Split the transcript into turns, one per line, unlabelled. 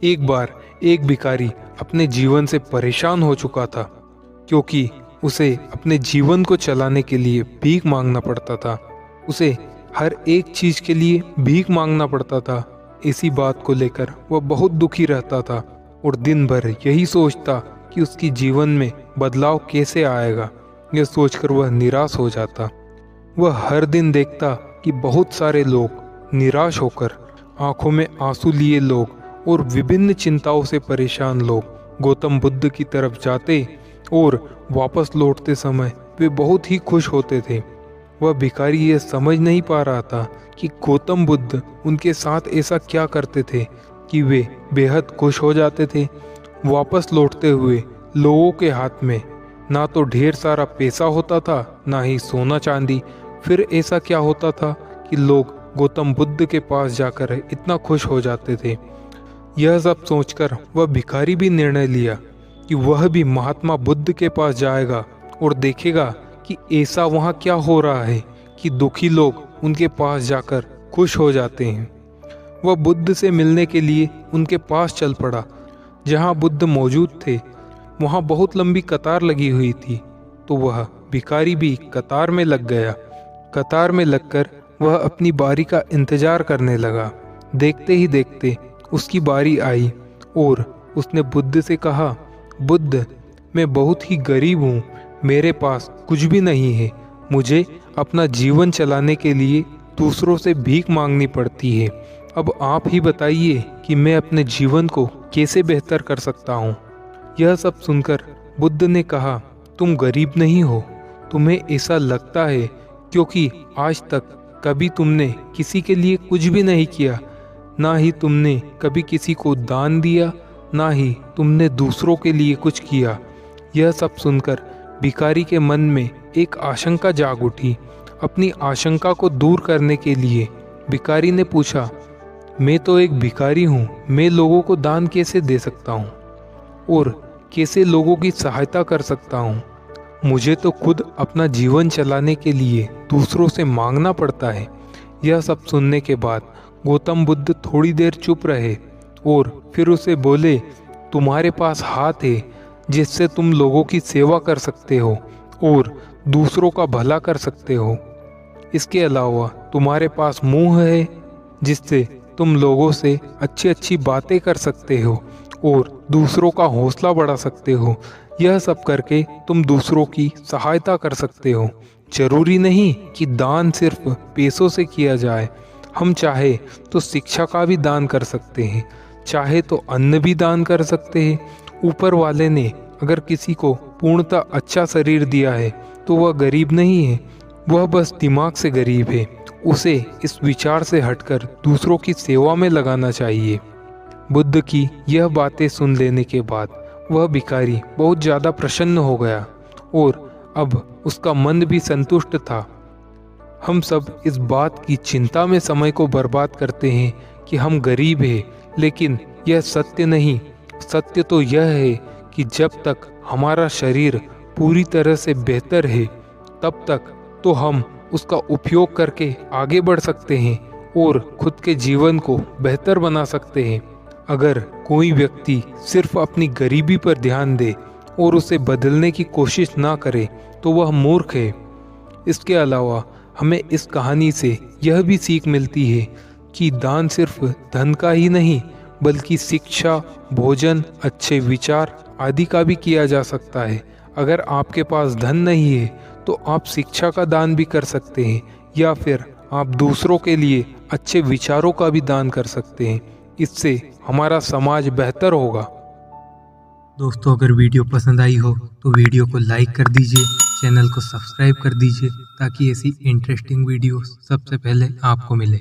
एक बार एक भिखारी अपने जीवन से परेशान हो चुका था, क्योंकि उसे अपने जीवन को चलाने के लिए भीख मांगना पड़ता था। उसे हर एक चीज के लिए भीख मांगना पड़ता था। इसी बात को लेकर वह बहुत दुखी रहता था और दिन भर यही सोचता कि उसकी जीवन में बदलाव कैसे आएगा। यह सोचकर वह निराश हो जाता। वह हर दिन देखता कि बहुत सारे लोग निराश होकर, आंखों में आंसू लिए लोग और विभिन्न चिंताओं से परेशान लोग गौतम बुद्ध की तरफ जाते और वापस लौटते समय वे बहुत ही खुश होते थे। वह भिखारी यह समझ नहीं पा रहा था कि गौतम बुद्ध उनके साथ ऐसा क्या करते थे कि वे बेहद खुश हो जाते थे। वापस लौटते हुए लोगों के हाथ में ना तो ढेर सारा पैसा होता था, ना ही सोना चांदी। फिर ऐसा क्या होता था कि लोग गौतम बुद्ध के पास जाकर इतना खुश हो जाते थे। यह सब सोचकर वह भिखारी भी निर्णय लिया कि वह भी महात्मा बुद्ध के पास जाएगा और देखेगा कि ऐसा वहाँ क्या हो रहा है कि दुखी लोग उनके पास जाकर खुश हो जाते हैं। वह बुद्ध से मिलने के लिए उनके पास चल पड़ा। जहाँ बुद्ध मौजूद थे वहाँ बहुत लंबी कतार लगी हुई थी, तो वह भिखारी भी कतार में लग गया। कतार में लगकर वह अपनी बारी का इंतजार करने लगा। देखते ही देखते उसकी बारी आई और उसने बुद्ध से कहा, बुद्ध, मैं बहुत ही गरीब हूँ, मेरे पास कुछ भी नहीं है। मुझे अपना जीवन चलाने के लिए दूसरों से भीख मांगनी पड़ती है। अब आप ही बताइए कि मैं अपने जीवन को कैसे बेहतर कर सकता हूँ। यह सब सुनकर बुद्ध ने कहा, तुम गरीब नहीं हो, तुम्हें ऐसा लगता है क्योंकि आज तक कभी तुमने किसी के लिए कुछ भी नहीं किया, ना ही तुमने कभी किसी को दान दिया, ना ही तुमने दूसरों के लिए कुछ किया। यह सब सुनकर भिखारी के मन में एक आशंका जाग उठी। अपनी आशंका को दूर करने के लिए भिखारी ने पूछा, मैं तो एक भिखारी हूँ, मैं लोगों को दान कैसे दे सकता हूँ और कैसे लोगों की सहायता कर सकता हूँ। मुझे तो खुद अपना जीवन चलाने के लिए दूसरों से मांगना पड़ता है। यह सब सुनने के बाद गौतम बुद्ध थोड़ी देर चुप रहे और फिर उसे बोले, तुम्हारे पास हाथ है जिससे तुम लोगों की सेवा कर सकते हो और दूसरों का भला कर सकते हो। इसके अलावा तुम्हारे पास मुंह है जिससे तुम लोगों से अच्छी अच्छी बातें कर सकते हो और दूसरों का हौसला बढ़ा सकते हो। यह सब करके तुम दूसरों की सहायता कर सकते हो। जरूरी नहीं कि दान सिर्फ पैसों से किया जाए। हम चाहे तो शिक्षा का भी दान कर सकते हैं, चाहे तो अन्न भी दान कर सकते हैं। ऊपर वाले ने अगर किसी को पूर्णतः अच्छा शरीर दिया है तो वह गरीब नहीं है, वह बस दिमाग से गरीब है। उसे इस विचार से हटकर दूसरों की सेवा में लगाना चाहिए। बुद्ध की यह बातें सुन लेने के बाद वह भिखारी बहुत ज़्यादा प्रसन्न हो गया और अब उसका मन भी संतुष्ट था। हम सब इस बात की चिंता में समय को बर्बाद करते हैं कि हम गरीब हैं, लेकिन यह सत्य नहीं। सत्य तो यह है कि जब तक हमारा शरीर पूरी तरह से बेहतर है, तब तक तो हम उसका उपयोग करके आगे बढ़ सकते हैं और खुद के जीवन को बेहतर बना सकते हैं। अगर कोई व्यक्ति सिर्फ अपनी गरीबी पर ध्यान दे और उसे बदलने की कोशिश ना करे तो वह मूर्ख है। इसके अलावा हमें इस कहानी से यह भी सीख मिलती है कि दान सिर्फ धन का ही नहीं, बल्कि शिक्षा, भोजन, अच्छे विचार आदि का भी किया जा सकता है। अगर आपके पास धन नहीं है तो आप शिक्षा का दान भी कर सकते हैं, या फिर आप दूसरों के लिए अच्छे विचारों का भी दान कर सकते हैं। इससे हमारा समाज बेहतर होगा।
दोस्तों, अगर वीडियो पसंद आई हो तो वीडियो को लाइक कर दीजिए, चैनल को सब्सक्राइब कर दीजिए ताकि ऐसी इंटरेस्टिंग वीडियो सबसे पहले आपको मिले।